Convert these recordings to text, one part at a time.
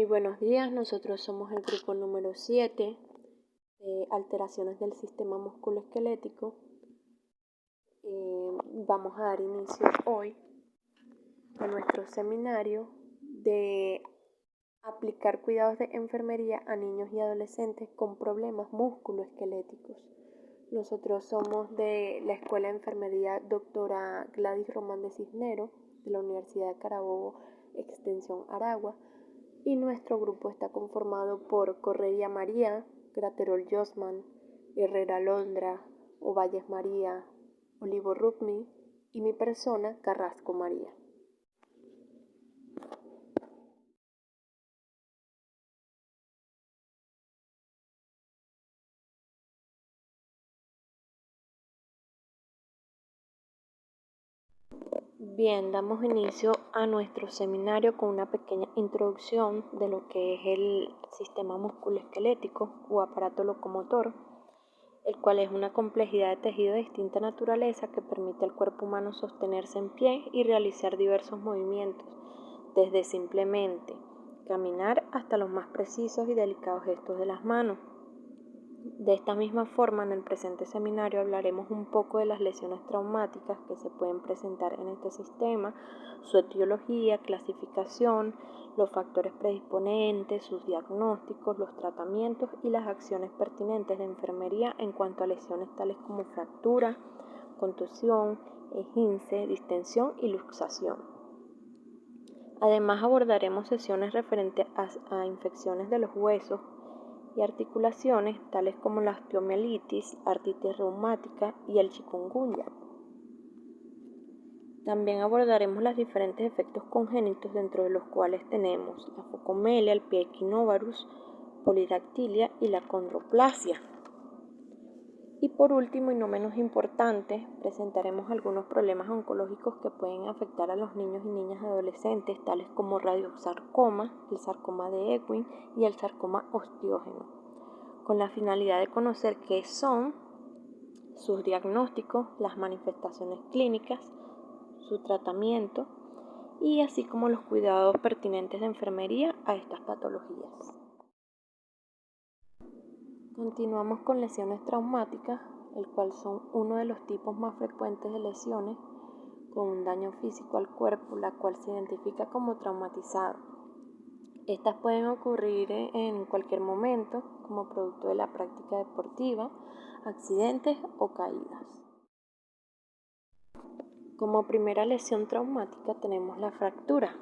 Muy buenos días, nosotros somos el grupo número 7 de alteraciones del sistema musculoesquelético. Vamos a dar inicio hoy a nuestro seminario de aplicar cuidados de enfermería a niños y adolescentes con problemas musculoesqueléticos. Nosotros somos de la Escuela de Enfermería Doctora Gladys Román de Cisnero, de la Universidad de Carabobo, Extensión Aragua, y nuestro grupo está conformado por Correia María, Graterol Josman, Herrera Londra, Ovalles María, Olivo Rubmi y mi persona, Carrasco María. Bien, damos inicio a nuestro seminario con una pequeña introducción de lo que es el sistema musculoesquelético o aparato locomotor, el cual es una complejidad de tejido de distinta naturaleza que permite al cuerpo humano sostenerse en pie y realizar diversos movimientos, desde simplemente caminar hasta los más precisos y delicados gestos de las manos. De esta misma forma, en el presente seminario hablaremos un poco de las lesiones traumáticas que se pueden presentar en este sistema, su etiología, clasificación, los factores predisponentes, sus diagnósticos, los tratamientos y las acciones pertinentes de enfermería en cuanto a lesiones tales como fractura, contusión, esguince, distensión y luxación. Además abordaremos sesiones referentes a infecciones de los huesos y articulaciones tales como la osteomielitis, artritis reumática y el chikungunya. También abordaremos los diferentes efectos congénitos, dentro de los cuales tenemos la focomelia, el pie equinovarus, polidactilia y la condroplasia. Y por último y no menos importante, presentaremos algunos problemas oncológicos que pueden afectar a los niños y niñas adolescentes, tales como radiosarcoma, el sarcoma de Ewing y el sarcoma osteógeno, con la finalidad de conocer qué son, sus diagnósticos, las manifestaciones clínicas, su tratamiento y así como los cuidados pertinentes de enfermería a estas patologías. Continuamos con lesiones traumáticas, el cual son uno de los tipos más frecuentes de lesiones con un daño físico al cuerpo, la cual se identifica como traumatizado. Estas pueden ocurrir en cualquier momento como producto de la práctica deportiva, accidentes o caídas. Como primera lesión traumática tenemos la fractura,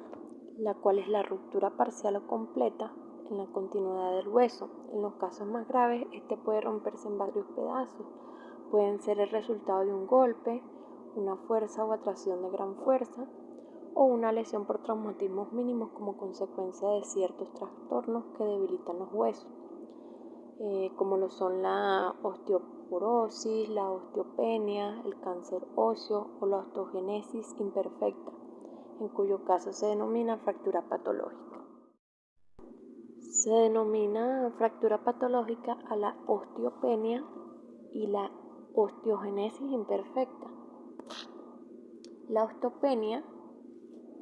la cual es la ruptura parcial o completa en la continuidad del hueso. En los casos más graves, este puede romperse en varios pedazos. Pueden ser el resultado de un golpe, una fuerza o atracción de gran fuerza, o una lesión por traumatismos mínimos como consecuencia de ciertos trastornos que debilitan los huesos, como lo son la osteoporosis, la osteopenia, el cáncer óseo o la osteogenesis imperfecta, en cuyo caso se denomina fractura patológica. Se denomina fractura patológica a la osteopenia y la osteogenesis imperfecta. La osteopenia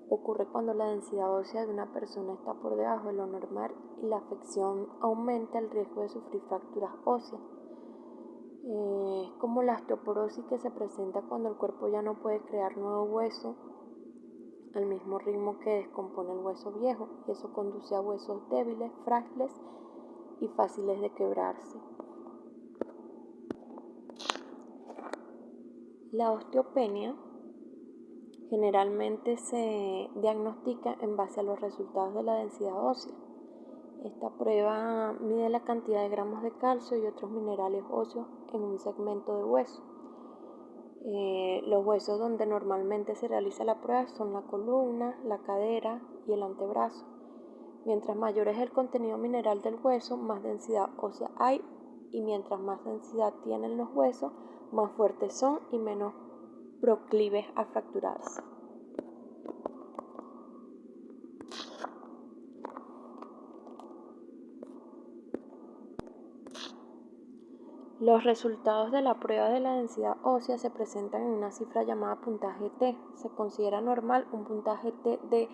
ocurre cuando la densidad ósea de una persona está por debajo de lo normal y la afección aumenta el riesgo de sufrir fracturas óseas. Es como la osteoporosis, que se presenta cuando el cuerpo ya no puede crear nuevo hueso al mismo ritmo que descompone el hueso viejo, y eso conduce a huesos débiles, frágiles y fáciles de quebrarse. La osteopenia generalmente se diagnostica en base a los resultados de la densidad ósea. Esta prueba mide la cantidad de gramos de calcio y otros minerales óseos en un segmento de hueso. Los huesos donde normalmente se realiza la prueba son la columna, la cadera y el antebrazo. Mientras mayor es el contenido mineral del hueso, más densidad ósea hay, y mientras más densidad tienen los huesos, más fuertes son y menos proclives a fracturarse. Los resultados de la prueba de la densidad ósea se presentan en una cifra llamada puntaje T. Se considera normal un puntaje T de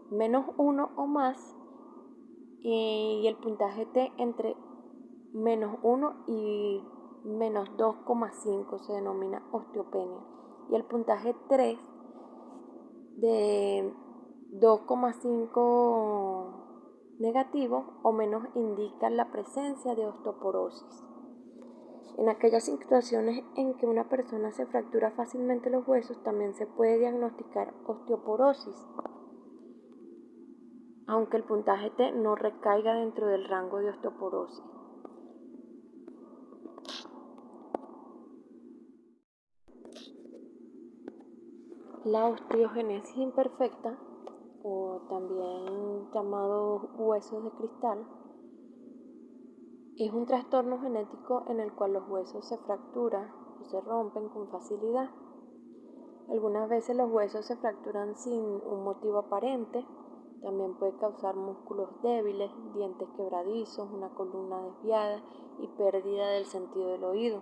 -1 o más y el puntaje T entre -1 y -2,5 se denomina osteopenia. Y el puntaje 3 de 2,5 negativo o menos indica la presencia de osteoporosis. En aquellas situaciones en que una persona se fractura fácilmente los huesos, también se puede diagnosticar osteoporosis, aunque el puntaje T no recaiga dentro del rango de osteoporosis. La osteogénesis imperfecta, o también llamado huesos de cristal, es un trastorno genético en el cual los huesos se fracturan o se rompen con facilidad. Algunas veces los huesos se fracturan sin un motivo aparente. También puede causar músculos débiles, dientes quebradizos, una columna desviada y pérdida del sentido del oído.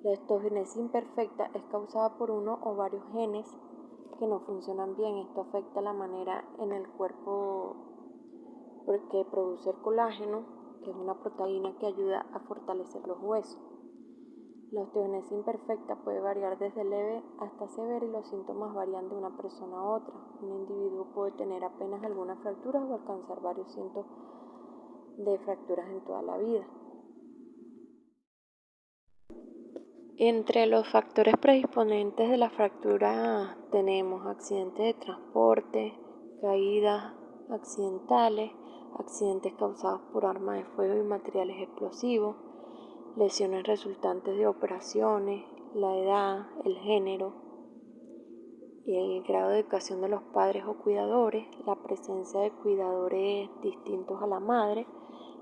La osteogénesis imperfecta es causada por uno o varios genes que no funcionan bien. Esto afecta la manera en el cuerpo que produce el colágeno, que es una proteína que ayuda a fortalecer los huesos. La osteogénesis imperfecta puede variar desde leve hasta severa y los síntomas varían de una persona a otra. Un individuo puede tener apenas algunas fracturas o alcanzar varios cientos de fracturas en toda la vida. Entre los factores predisponentes de la fractura tenemos accidentes de transporte, caídas accidentales, accidentes causados por armas de fuego y materiales explosivos, lesiones resultantes de operaciones, la edad, el género, el grado de educación de los padres o cuidadores, la presencia de cuidadores distintos a la madre,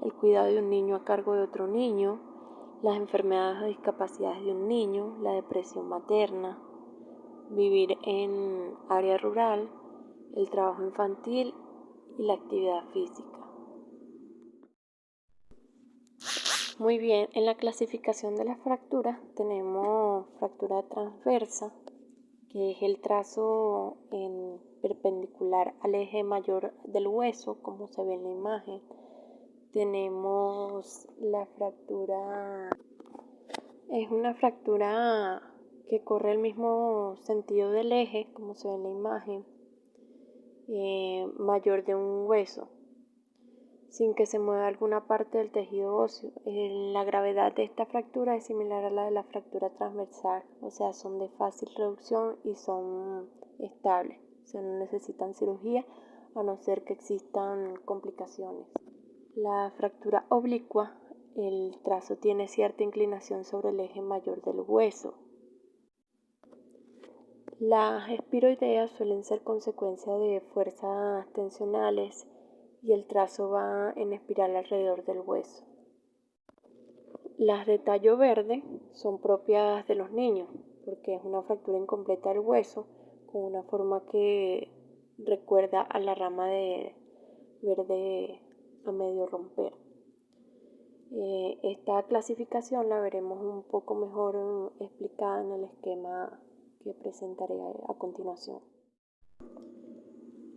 el cuidado de un niño a cargo de otro niño, las enfermedades o discapacidades de un niño, la depresión materna, vivir en área rural, el trabajo infantil y la actividad física. Muy bien, en la clasificación de las fracturas tenemos fractura transversa, que es el trazo en perpendicular al eje mayor del hueso, como se ve en la imagen. Tenemos la fractura, es una fractura que corre el mismo sentido del eje, como se ve en la imagen, mayor de un hueso, sin que se mueva alguna parte del tejido óseo. La gravedad de esta fractura es similar a la de la fractura transversal, o sea, son de fácil reducción y son estables, o sea, no necesitan cirugía a no ser que existan complicaciones. La fractura oblicua, el trazo tiene cierta inclinación sobre el eje mayor del hueso. Las espiroideas suelen ser consecuencia de fuerzas tensionales y el trazo va en espiral alrededor del hueso. Las de tallo verde son propias de los niños porque es una fractura incompleta del hueso con una forma que recuerda a la rama de verde a medio romper. Esta clasificación la veremos un poco mejor explicada en el esquema que presentaré a continuación.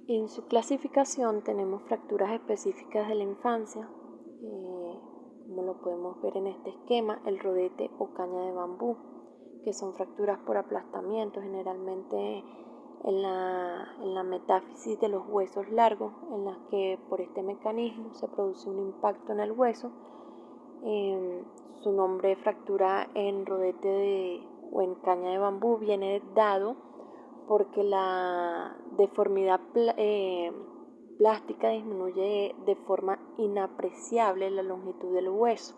En su clasificación tenemos fracturas específicas de la infancia, como lo podemos ver en este esquema, el rodete o caña de bambú, que son fracturas por aplastamiento, generalmente en la metáfisis de los huesos largos, en las que por este mecanismo se produce un impacto en el hueso. Su nombre de fractura en rodete o en caña de bambú viene dado porque la deformidad plástica disminuye de forma inapreciable la longitud del hueso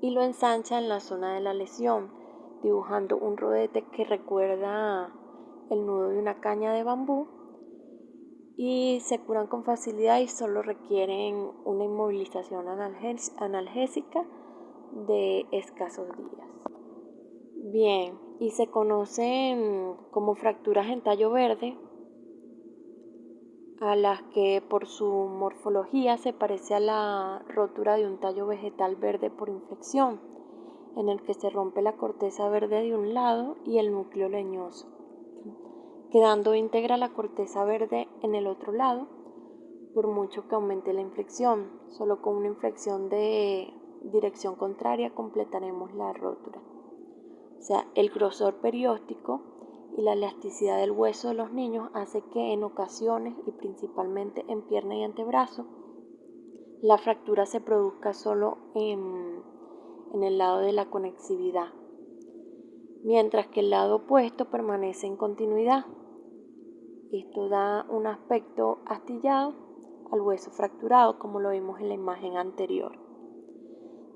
y lo ensancha en la zona de la lesión, dibujando un rodete que recuerda el nudo de una caña de bambú, y se curan con facilidad y solo requieren una inmovilización analgésica de escasos días. Bien, y se conocen como fracturas en tallo verde, a las que por su morfología se parece a la rotura de un tallo vegetal verde por inflexión, en el que se rompe la corteza verde de un lado y el núcleo leñoso, quedando íntegra la corteza verde en el otro lado, por mucho que aumente la inflexión. Solo con una inflexión de dirección contraria completaremos la rótura. O sea, el grosor perióstico y la elasticidad del hueso de los niños hace que en ocasiones y principalmente en pierna y antebrazo la fractura se produzca solo en el lado de la conexividad, mientras que el lado opuesto permanece en continuidad. Esto da un aspecto astillado al hueso fracturado, como lo vimos en la imagen anterior.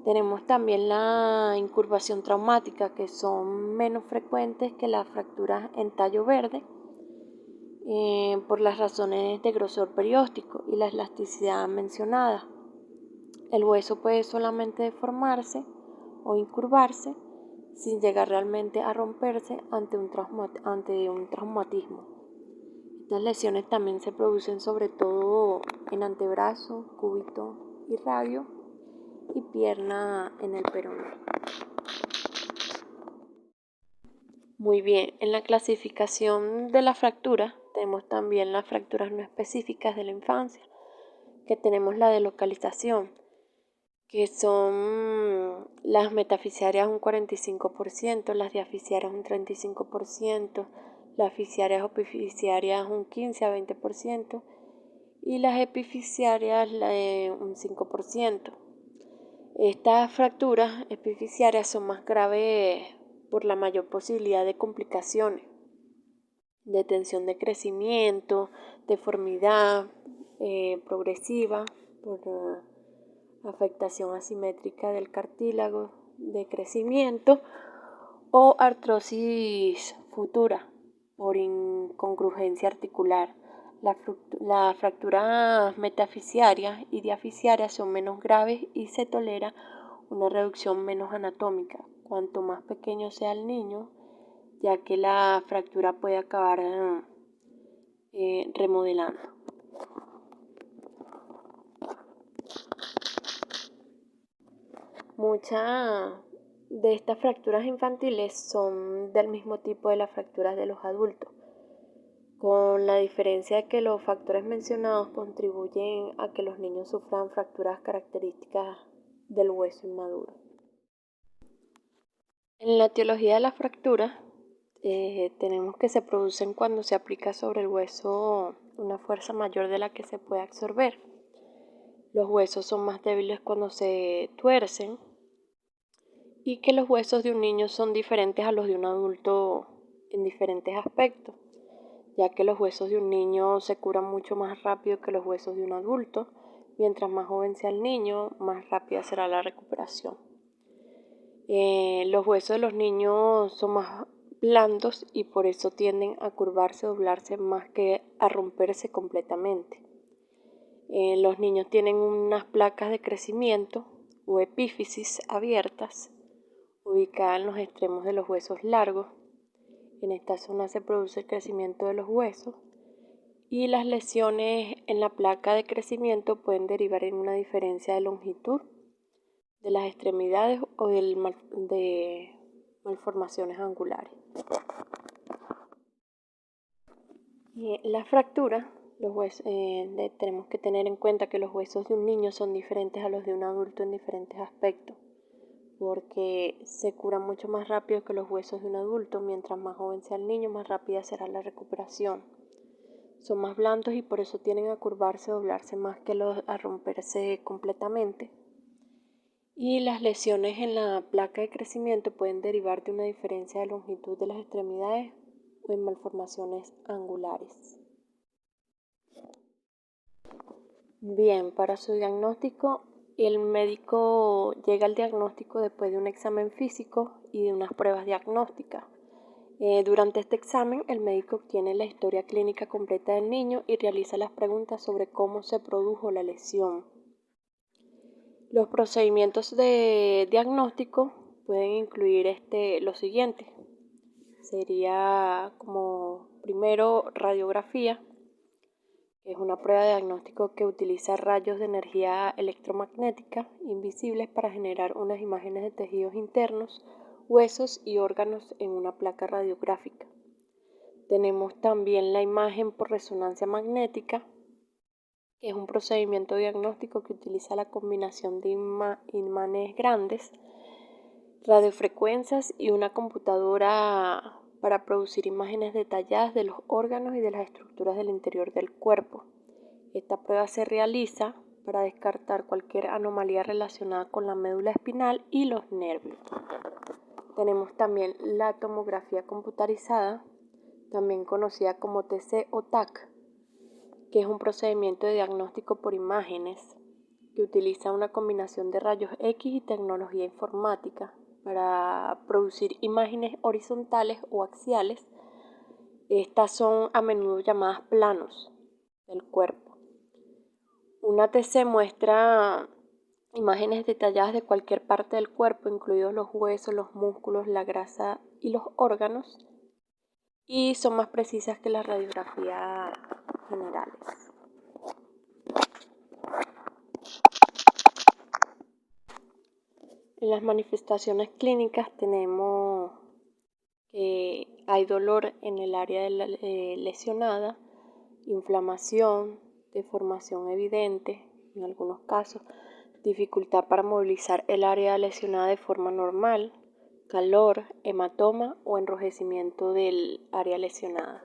Tenemos también la incurvación traumática, que son menos frecuentes que las fracturas en tallo verde, por las razones de grosor perióstico y la elasticidad mencionada. El hueso puede solamente deformarse o incurvarse sin llegar realmente a romperse ante un traumatismo. Estas lesiones también se producen sobre todo en antebrazo, cúbito y radio y pierna en el peroné. Muy bien, en la clasificación de la fractura tenemos también las fracturas no específicas de la infancia, que tenemos la de localización, que son las metafisiarias un 45%, las diafisiarias un 35%, las fisiarias o epifisiarias un 15 a 20% y las epifisiarias un 5%. Estas fracturas epifisiarias son más graves por la mayor posibilidad de complicaciones, de tensión de crecimiento, deformidad progresiva por afectación asimétrica del cartílago de crecimiento o artrosis futura por incongruencia articular. Las fracturas metafisiarias y diafisiarias son menos graves y se tolera una reducción menos anatómica, cuanto más pequeño sea el niño, ya que la fractura puede acabar remodelando. Muchas de estas fracturas infantiles son del mismo tipo de las fracturas de los adultos, con la diferencia de que los factores mencionados contribuyen a que los niños sufran fracturas características del hueso inmaduro. En la etiología de las fracturas tenemos que se producen cuando se aplica sobre el hueso una fuerza mayor de la que se puede absorber. Los huesos son más débiles cuando se tuercen y que los huesos de un niño son diferentes a los de un adulto en diferentes aspectos, ya que los huesos de un niño se curan mucho más rápido que los huesos de un adulto. Mientras más joven sea el niño, más rápida será la recuperación. Los huesos de los niños son más blandos y por eso tienden a curvarse, doblarse más que a romperse completamente. Los niños tienen unas placas de crecimiento o epífisis abiertas ubicada en los extremos de los huesos largos. En esta zona se produce el crecimiento de los huesos y las lesiones en la placa de crecimiento pueden derivar en una diferencia de longitud de las extremidades o de malformaciones angulares. Las fracturas, tenemos que tener en cuenta que los huesos de un niño son diferentes a los de un adulto en diferentes aspectos, porque se curan mucho más rápido que los huesos de un adulto. Mientras más joven sea el niño, más rápida será la recuperación. Son más blandos y por eso tienden a curvarse, doblarse más que a romperse completamente. Y las lesiones en la placa de crecimiento pueden derivar de una diferencia de longitud de las extremidades o en malformaciones angulares. Bien, para su diagnóstico, el médico llega al diagnóstico después de un examen físico y de unas pruebas diagnósticas. Durante este examen, el médico obtiene la historia clínica completa del niño y realiza las preguntas sobre cómo se produjo la lesión. Los procedimientos de diagnóstico pueden incluir lo siguiente. Sería como primero radiografía, que es una prueba de diagnóstico que utiliza rayos de energía electromagnética invisibles para generar unas imágenes de tejidos internos, huesos y órganos en una placa radiográfica. Tenemos también la imagen por resonancia magnética, que es un procedimiento diagnóstico que utiliza la combinación de imanes grandes, radiofrecuencias y una computadora para producir imágenes detalladas de los órganos y de las estructuras del interior del cuerpo. Esta prueba se realiza para descartar cualquier anomalía relacionada con la médula espinal y los nervios. Tenemos también la tomografía computarizada, también conocida como TC o TAC, que es un procedimiento de diagnóstico por imágenes que utiliza una combinación de rayos X y tecnología informática para producir imágenes horizontales o axiales. Estas son a menudo llamadas planos del cuerpo. Una TC muestra imágenes detalladas de cualquier parte del cuerpo, incluidos los huesos, los músculos, la grasa y los órganos, y son más precisas que las radiografías generales. En las manifestaciones clínicas tenemos que hay dolor en el área lesionada, inflamación, deformación evidente en algunos casos, dificultad para movilizar el área lesionada de forma normal, calor, hematoma o enrojecimiento del área lesionada.